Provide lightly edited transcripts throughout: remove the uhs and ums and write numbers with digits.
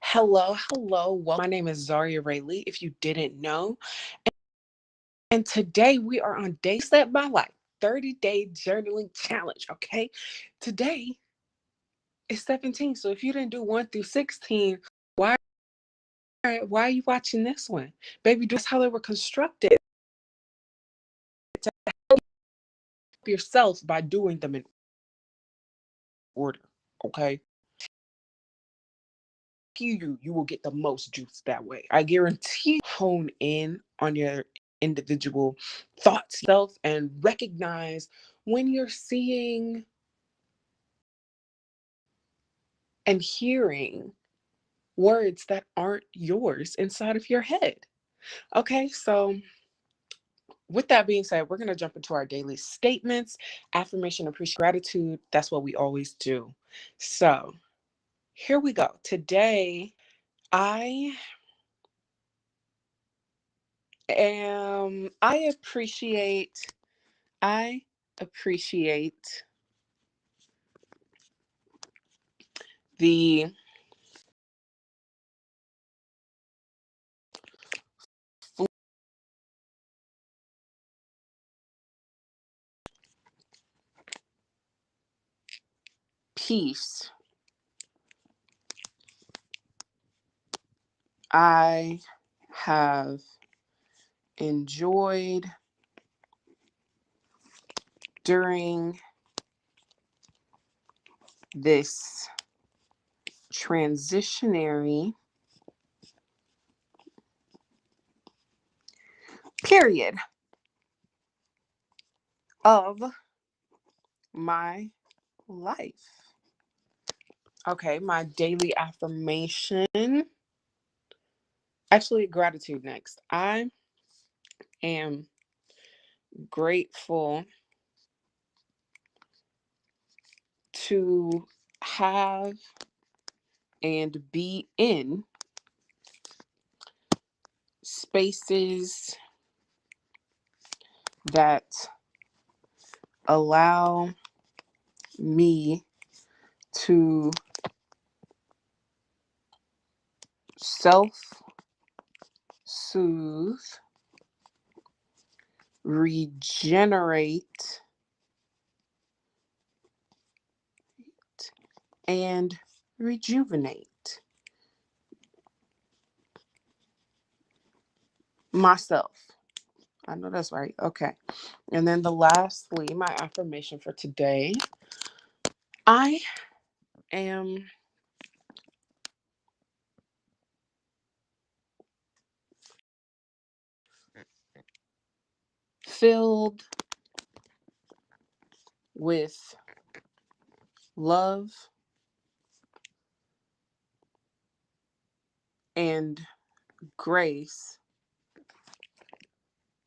Hello. Well, my name is Zaria Rayleigh, if you didn't know. And today we are on Day Set My Life 30-day journaling challenge. Okay. Today is 17. So if you didn't do 1 through 16, why why are you watching this one? Baby, that's how they were constructed to help yourself by doing them in order. Okay. You will get the most juice that way. I guarantee hone in on your individual thoughts self and recognize when you're seeing and hearing words that aren't yours inside of your head. Okay, so with that being said, we're going to jump into our daily statements, affirmation, appreciation, gratitude. That's what we always do. So here we go. Today, I I appreciate the peace I have enjoyed during this transitionary period of my life. Okay, my daily affirmation. Actually, gratitude next. I am grateful to have and be in spaces that allow me to self soothe, regenerate, and rejuvenate myself. I know that's right. Okay. And then lastly, my affirmation for today, I am filled with love and grace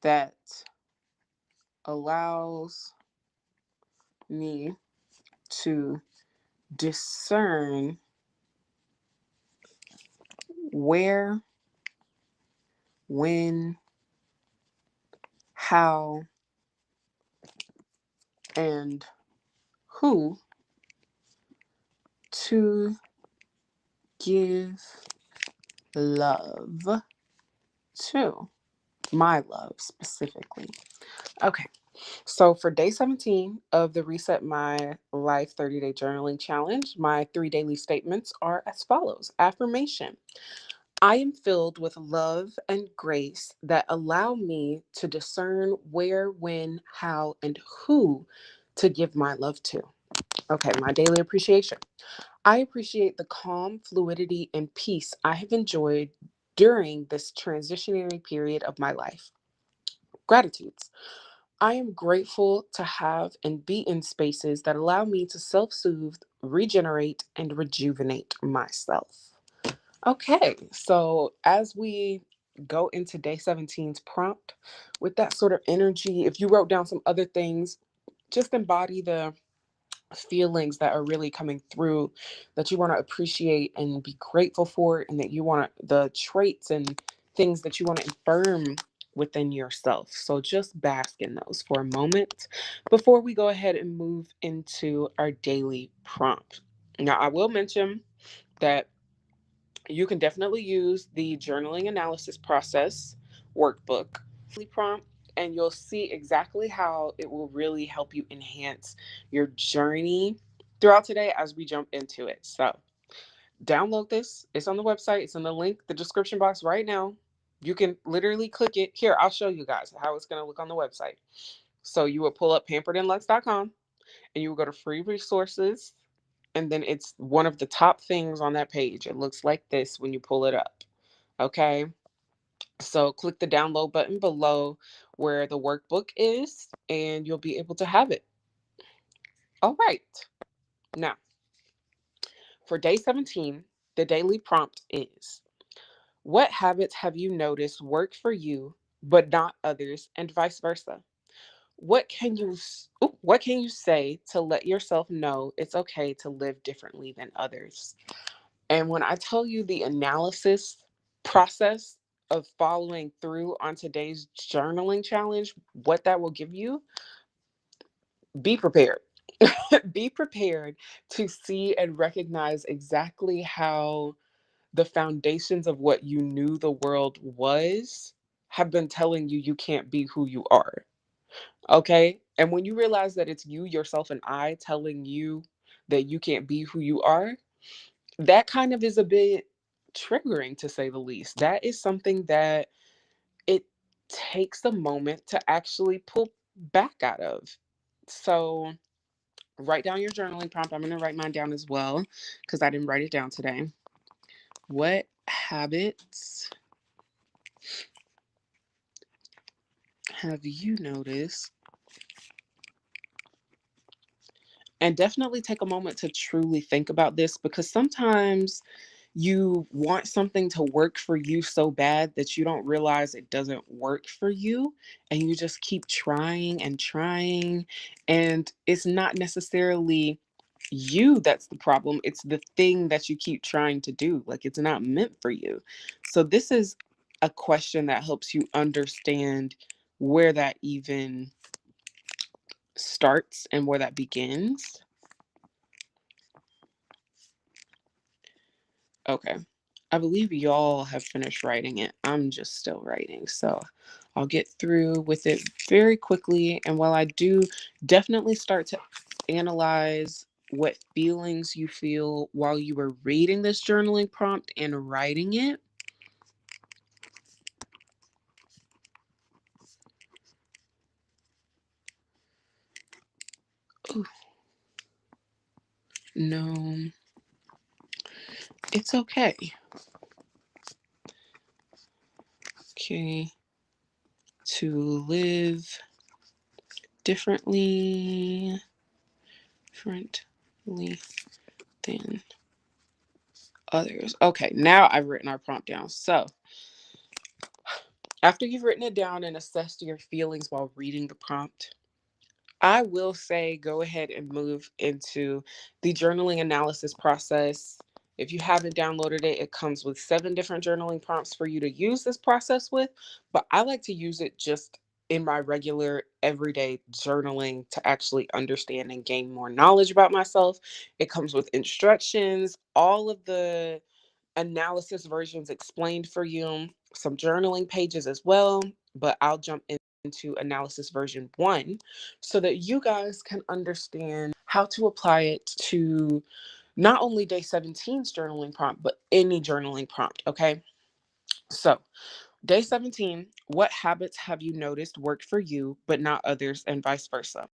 that allows me to discern where, when, how, and who to give love to. My love specifically. Okay. So for day 17 of the Reset My Life 30-day journaling challenge, my 3 daily statements are as follows. Affirmation. I am filled with love and grace that allow me to discern where, when, how, and who to give my love to. Okay, my daily appreciation. I appreciate the calm, fluidity, and peace I have enjoyed during this transitionary period of my life. Gratitudes. I am grateful to have and be in spaces that allow me to self soothe, regenerate, and rejuvenate myself. Okay, so as we go into day 17's prompt, with that sort of energy, if you wrote down some other things, just embody the feelings that are really coming through that you want to appreciate and be grateful for, and that you want to, the traits and things that you want to affirm within yourself. So just bask in those for a moment before we go ahead and move into our daily prompt. Now, I will mention that You can definitely use the journaling analysis process workbook prompt, and you'll see exactly how it will really help you enhance your journey throughout today as we jump into it. So, download this. It's on the website, it's in the link, the description box right now. You can literally click it. Here, I'll show you guys how it's going to look on the website. So, you will pull up pamperedandlux.com and you will go to free resources, and then it's one of the top things on that page. It looks like this when you pull it up. Okay. So click the download button below where the workbook is, and you'll be able to have it. All right. Now, for day 17, the daily prompt is: what habits have you noticed work for you but not others, and vice versa? What can you say to let yourself know it's okay to live differently than others? And when I tell you the analysis process of following through on today's journaling challenge, what that will give you, be prepared. Be prepared to see and recognize exactly how the foundations of what you knew the world was have been telling you you can't be who you are. Okay? And when you realize that it's you, yourself, and I telling you that you can't be who you are, that kind of is a bit triggering, to say the least. That is something that it takes a moment to actually pull back out of. So, write down your journaling prompt. I'm going to write mine down as well because I didn't write it down today. What habits have you noticed? And definitely take a moment to truly think about this, because sometimes you want something to work for you so bad that you don't realize it doesn't work for you, and you just keep trying and trying, and it's not necessarily you that's the problem, it's the thing that you keep trying to do, like it's not meant for you. So this is a question that helps you understand where that even starts and where that begins. Okay. I believe y'all have finished writing it. I'm just still writing. So I'll get through with it very quickly. And while I do, definitely start to analyze what feelings you feel while you were reading this journaling prompt and writing it. Ooh, no, it's okay. Okay. To live differently, differently than others. Okay, now I've written our prompt down. So after you've written it down and assessed your feelings while reading the prompt, I will say go ahead and move into the journaling analysis process. If you haven't downloaded it, it comes with 7 different journaling prompts for you to use this process with. But I like to use it just in my regular everyday journaling to actually understand and gain more knowledge about myself. It comes with instructions, all of the analysis versions explained for you, some journaling pages as well, but I'll jump into analysis version 1 so that you guys can understand how to apply it to not only day 17's journaling prompt, but any journaling prompt, okay? So, day 17, what habits have you noticed work for you but not others, and vice versa?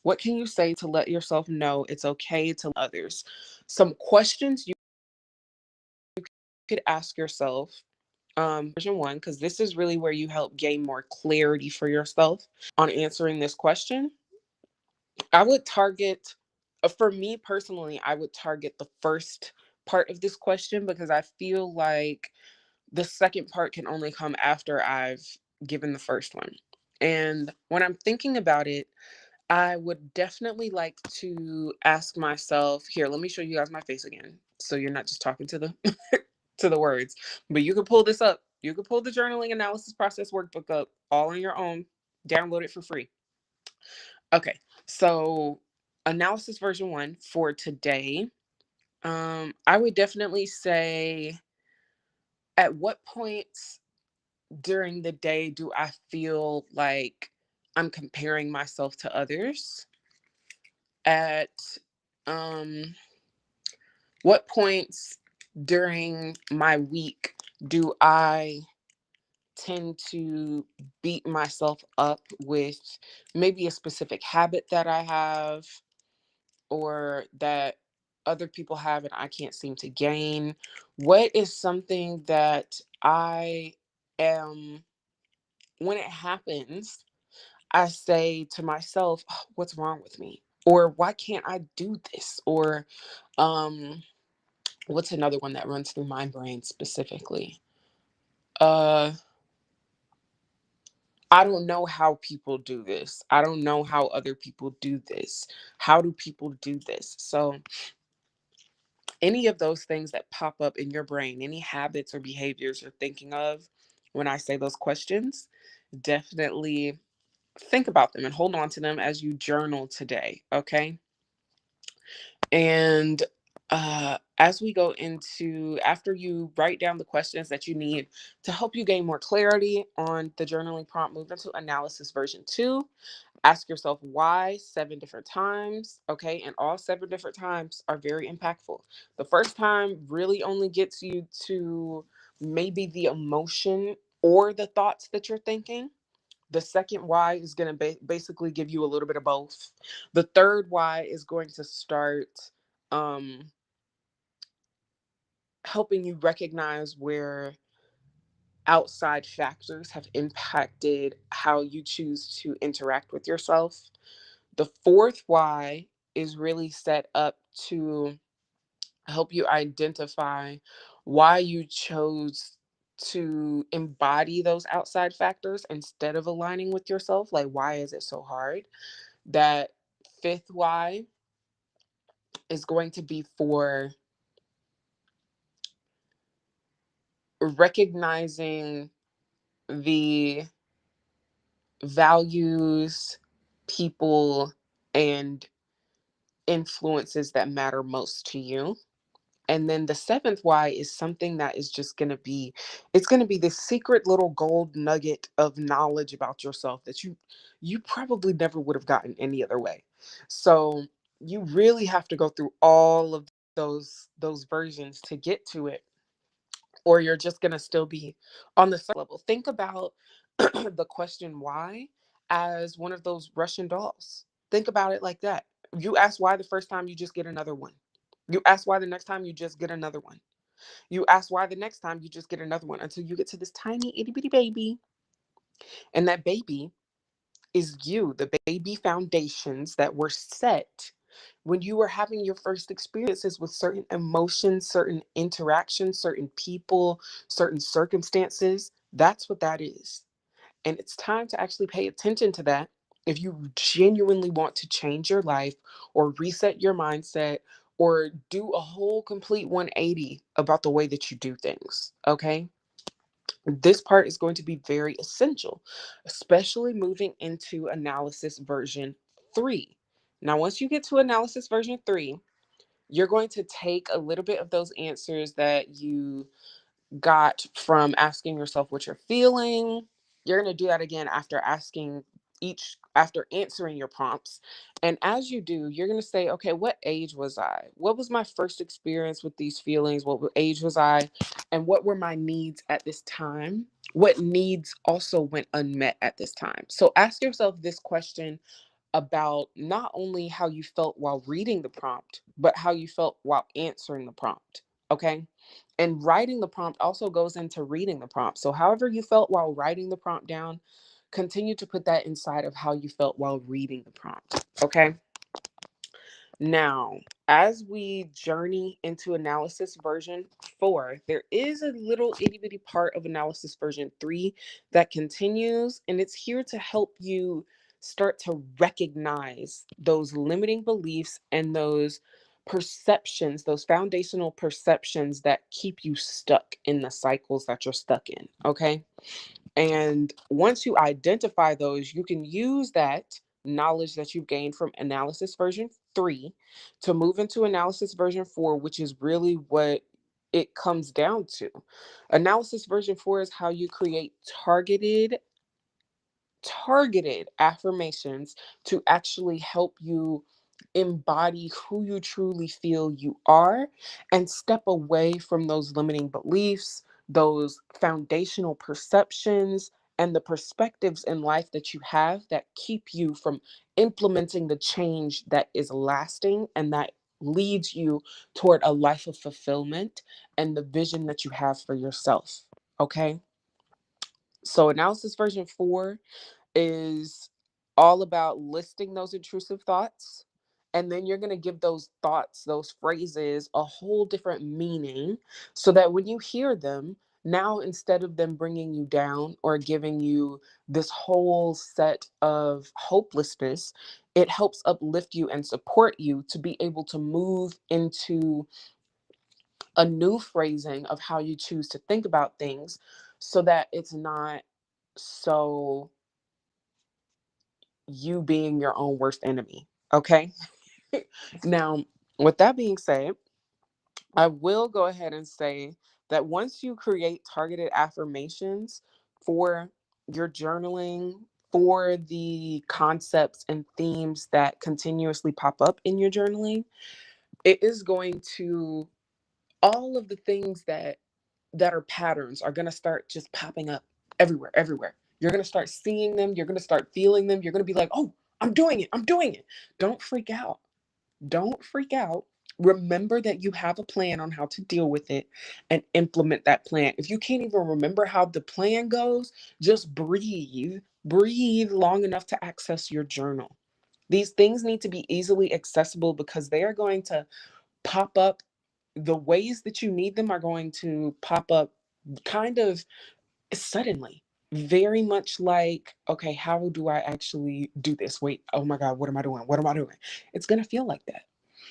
What can you say to let yourself know it's okay to others? Some questions you could ask yourself, version 1, because this is really where you help gain more clarity for yourself on answering this question. I would target, for me personally, I would target the first part of this question, because I feel like the second part can only come after I've given the first one. And when I'm thinking about it, I would definitely like to ask myself, here, let me show you guys my face again, so you're not just talking to the to the words. But you can pull this up. You can pull the journaling analysis process workbook up all on your own. Download it for free. Okay. So, analysis version 1 for today. I would definitely say, at what points during the day do I feel like I'm comparing myself to others? At um, what points during my week do I tend to beat myself up with maybe a specific habit that I have, or that other people have and I can't seem to gain? What is something that I am, when it happens, I say to myself, "Oh, what's wrong with me?" Or why can't I do this? Or what's another one that runs through my brain specifically? Uh I don't know how people do this. I don't know how other people do this. How do people do this? So, any of those things that pop up in your brain, any habits or behaviors you're thinking of when I say those questions, definitely think about them and hold on to them as you journal today. Okay. And as we go into, after you write down the questions that you need to help you gain more clarity on the journaling prompt, move into analysis version 2. Ask yourself why 7 different times, okay? And all 7 different times are very impactful. The first time really only gets you to maybe the emotion or the thoughts that you're thinking. The second why is going to basically give you a little bit of both. The third why is going to start um, helping you recognize where outside factors have impacted how you choose to interact with yourself. The fourth why is really set up to help you identify why you chose to embody those outside factors instead of aligning with yourself. Like, why is it so hard? That fifth why is going to be for recognizing the values, people, and influences that matter most to you. And then the seventh why is something that is just going to be, it's going to be this secret little gold nugget of knowledge about yourself that you probably never would have gotten any other way. So you really have to go through all of those versions to get to it, or you're just going to still be on the surface level. Think about the question why as one of those Russian dolls. Think about it like that. You ask why the first time, you just get another one. You ask why the next time, you just get another one. You ask why the next time, you just get another one until you get to this tiny itty bitty baby. And that baby is you, the baby foundations that were set when you were having your first experiences with certain emotions, certain interactions, certain people, certain circumstances. That's what that is. And it's time to actually pay attention to that if you genuinely want to change your life or reset your mindset or do a whole complete 180 about the way that you do things. Okay. This part is going to be very essential, especially moving into analysis version 3. Now, once you get to analysis version 3, you're going to take a little bit of those answers that you got from asking yourself what you're feeling. You're going to do that again after answering your prompts. And as you do, you're going to say, okay, what age was I? What was my first experience with these feelings? Age was I? And what were my needs at this time? What needs also went unmet at this time? So ask yourself this question about not only how you felt while reading the prompt, but how you felt while answering the prompt. Okay. And writing the prompt also goes into reading the prompt. So, however you felt while writing the prompt down, continue to put that inside of how you felt while reading the prompt. Okay. Now, as we journey into analysis version 4, there is a little itty bitty part of analysis version 3 that continues, and it's here to help you start to recognize those limiting beliefs and those perceptions, those foundational perceptions that keep you stuck in the cycles that you're stuck in. Okay. And once you identify those, you can use that knowledge that you've gained from analysis version 3 to move into analysis version 4, which is really what it comes down to. Analysis version 4 is how you create targeted affirmations to actually help you embody who you truly feel you are and step away from those limiting beliefs, those foundational perceptions, and the perspectives in life that you have that keep you from implementing the change that is lasting and that leads you toward a life of fulfillment and the vision that you have for yourself. Okay. So, analysis version 4 is all about listing those intrusive thoughts. And then you're going to give those thoughts, those phrases, a whole different meaning so that when you hear them, now instead of them bringing you down or giving you this whole set of hopelessness, it helps uplift you and support you to be able to move into a new phrasing of how you choose to think about things so that it's not so you being your own worst enemy. Okay. Now, with that being said, I will go ahead and say that once you create targeted affirmations for your journaling, for the concepts and themes that continuously pop up in your journaling, it is going to, all of the things that are patterns are going to start just popping up everywhere. You're going to start seeing them, you're going to start feeling them, you're going to be like, "Oh, I'm doing it. I'm doing it." Don't freak out. Don't freak out. Remember that you have a plan on how to deal with it and implement that plan. If you can't even remember how the plan goes, just breathe. Breathe long enough to access your journal. These things need to be easily accessible because they are going to pop up. The ways that you need them are going to pop up kind of suddenly. Very much like, okay, how do I actually do this? Wait, oh my God, what am I doing? What am I doing? It's going to feel like that.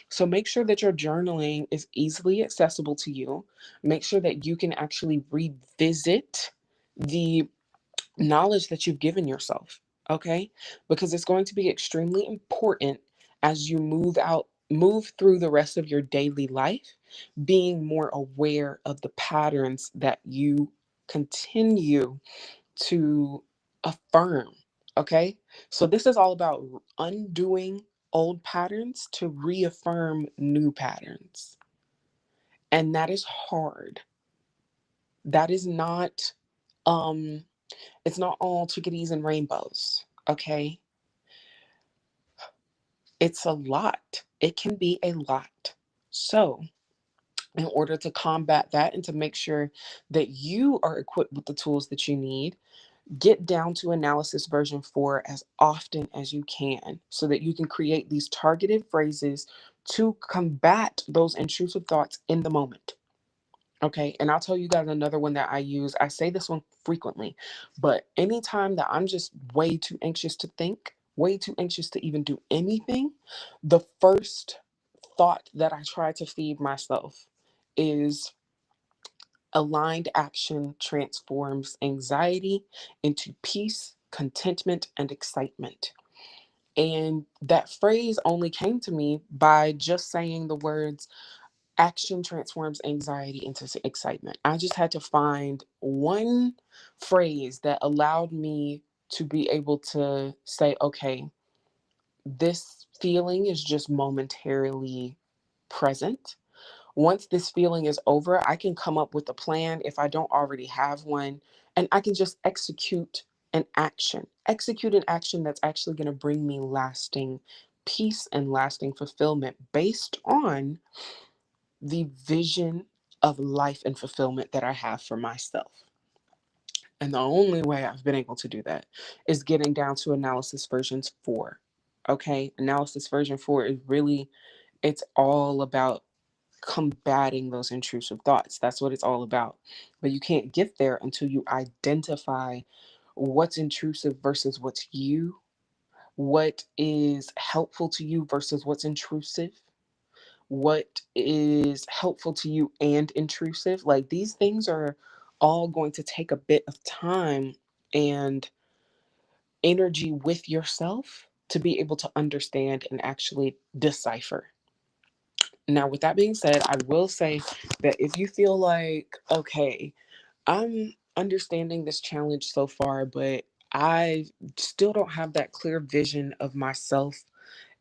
So make sure that your journaling is easily accessible to you. Make sure that you can actually revisit the knowledge that you've given yourself, okay? Because it's going to be extremely important as you move through the rest of your daily life, being more aware of the patterns that you continue to affirm, okay? So this is all about undoing old patterns to reaffirm new patterns. And that is hard. That is not um it's not all chickadees and rainbows, okay? It's a lot. It can be a lot. So, in order to combat that and to make sure that you are equipped with the tools that you need, get down to analysis version 4 as often as you can so that you can create these targeted phrases to combat those intrusive thoughts in the moment. Okay, and I'll tell you guys another one that I use. I say this one frequently, but anytime that I'm just way too anxious to think, way too anxious to even do anything, the first thought that I try to feed myself is aligned action transforms anxiety into peace, contentment, and excitement. And that phrase only came to me by just saying the words action transforms anxiety into excitement. I just had to find one phrase that allowed me to be able to say, okay, this feeling is just momentarily present. Once this feeling is over, I can come up with a plan if I don't already have one, and I can just execute an action that's actually going to bring me lasting peace and lasting fulfillment based on the vision of life and fulfillment that I have for myself. And the only way I've been able to do that is getting down to analysis versions 4. Okay, analysis version 4 is really, it's all about combating those intrusive thoughts. That's what it's all about. But you can't get there until you identify what's intrusive versus what's you, what is helpful to you versus what's intrusive, what is helpful to you and intrusive. Like these things are all going to take a bit of time and energy with yourself. to be able to understand and actually decipher. Now, with that being said, I will say that if you feel like, okay, I'm understanding this challenge so far, but I still don't have that clear vision of myself,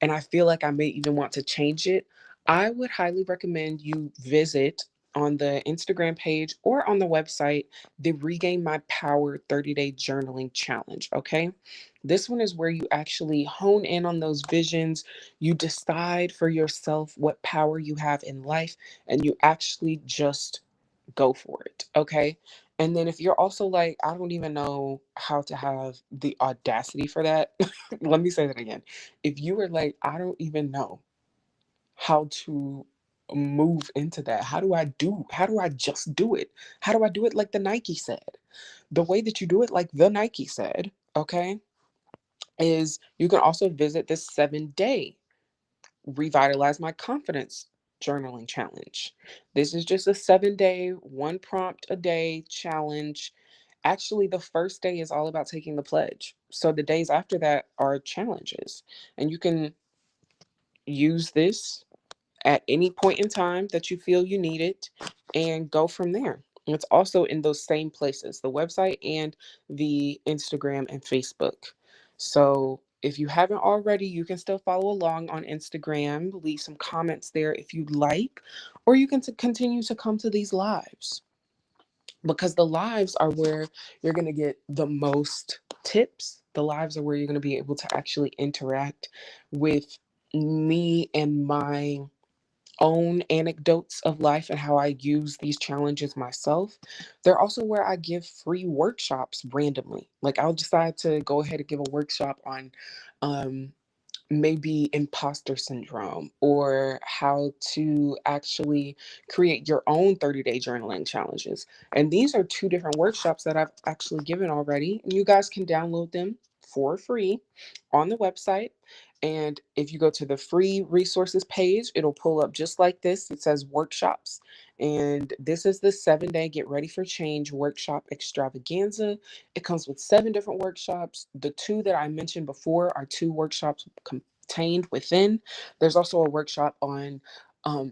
and I feel like I may even want to change it, I would highly recommend you visit on the Instagram page or on the website the Regain My Power 30-Day Journaling Challenge. Okay. This one is where you actually hone in on those visions. You decide for yourself what power you have in life, and you actually just go for it. Okay. And then if you're also like, I don't even know how to have the audacity for that, let me say that again. If you were like, I don't even know how to move into that, how do I just do it? How do I do it like the Nike said? The way that you do it, like the Nike said, okay, is you can also visit this 7-day Revitalize My Confidence journaling challenge. This is just a 7-day, one prompt a day challenge. Actually, the first day is all about taking the pledge. So the days after that are challenges. And you can use this at any point in time that you feel you need it and go from there. And it's also in those same places, the website and the Instagram and Facebook. So if you haven't already, you can still follow along on Instagram, leave some comments there if you'd like, or you can continue to come to these lives, because the lives are where you're going to get the most tips. The lives are where you're going to be able to actually interact with me and my own anecdotes of life and how I use these challenges myself. They're also where I give free workshops randomly. Like I'll decide to go ahead and give a workshop on um, maybe imposter syndrome, or how to actually create your own 30-day journaling challenges. And these are two different workshops that I've actually given already. You guys can download them for free on the website. And if you go to the free resources page, it'll pull up just like this. It says workshops. And this is the 7-day Get Ready for Change workshop extravaganza. It comes with 7 different workshops. The two that I mentioned before are 2 workshops contained within. There's also a workshop on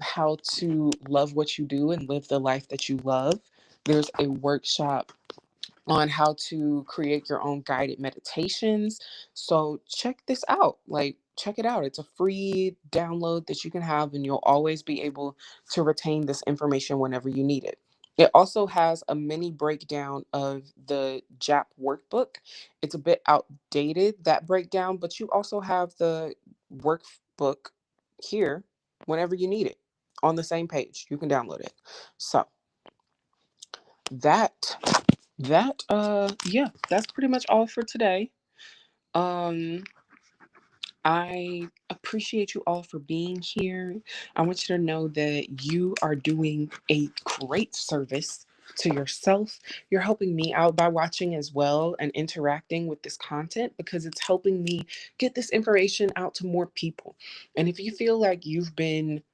how to love what you do and live the life that you love. There's a workshop on how to create your own guided meditations. So check this out. Like, check it out. It's a free download that you can have, and you'll always be able to retain this information whenever you need it. It also has a mini breakdown of the JAP workbook. It's a bit outdated, that breakdown, but you also have the workbook here whenever you need it on the same page. You can download it. So that yeah, that's pretty much all for today. um I appreciate you all for being here. I want you to know that you are doing a great service to yourself. You're helping me out by watching as well and interacting with this content, because it's helping me get this information out to more people. And if you feel like you've been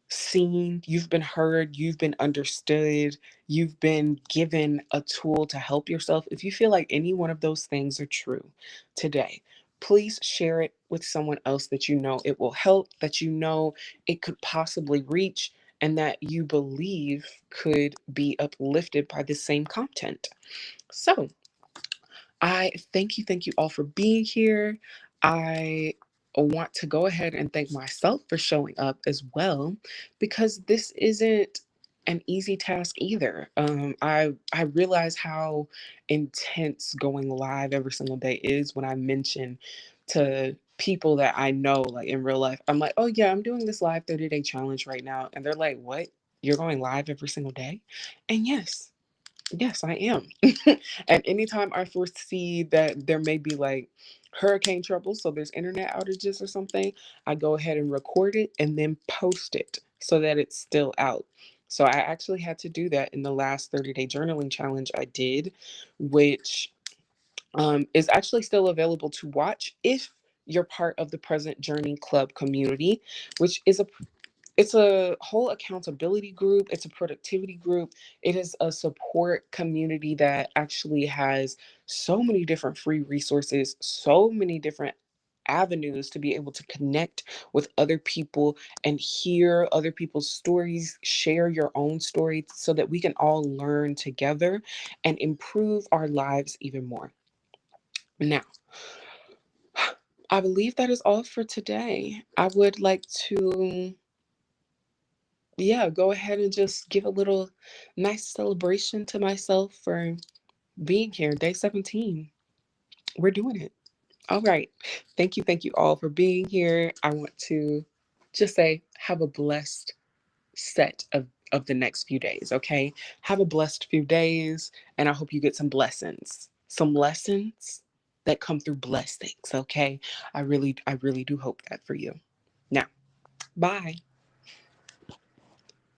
seen, you've been heard, you've been understood, you've been given a tool to help yourself, if you feel like any one of those things are true today, please share it with someone else that you know it will help, that you know it could possibly reach, and that you believe could be uplifted by the same content. So, I thank you all for being here. I want to go ahead and thank myself for showing up as well, because this isn't an easy task either. I realize how intense going live every single day is when I mention to people that I know, like in real life. I'm like, oh yeah, I'm doing this live 30-day challenge right now, and they're like, what? You're going live every single day? And yes, yes, I am. And anytime I foresee that there may be like hurricane trouble, so there's internet outages or something, I go ahead and record it and then post it so that it's still out. So I actually had to do that in the last 30-day journaling challenge I did, which is actually still available to watch if you're part of the Present Journey Club community, which is it's a whole accountability group. It's a productivity group. It is a support community that actually has so many different free resources, so many different avenues to be able to connect with other people and hear other people's stories, share your own story so that we can all learn together and improve our lives even more. Now, I believe that is all for today. I would like to, yeah, go ahead and just give a little nice celebration to myself for being here. Day 17. We're doing it. All right. Thank you all for being here. I want to just say, have a blessed set of the next few days, okay? Have a blessed few days, and I hope you get some blessings. Some lessons that come through blessings, okay? I really do hope that for you. Now, bye.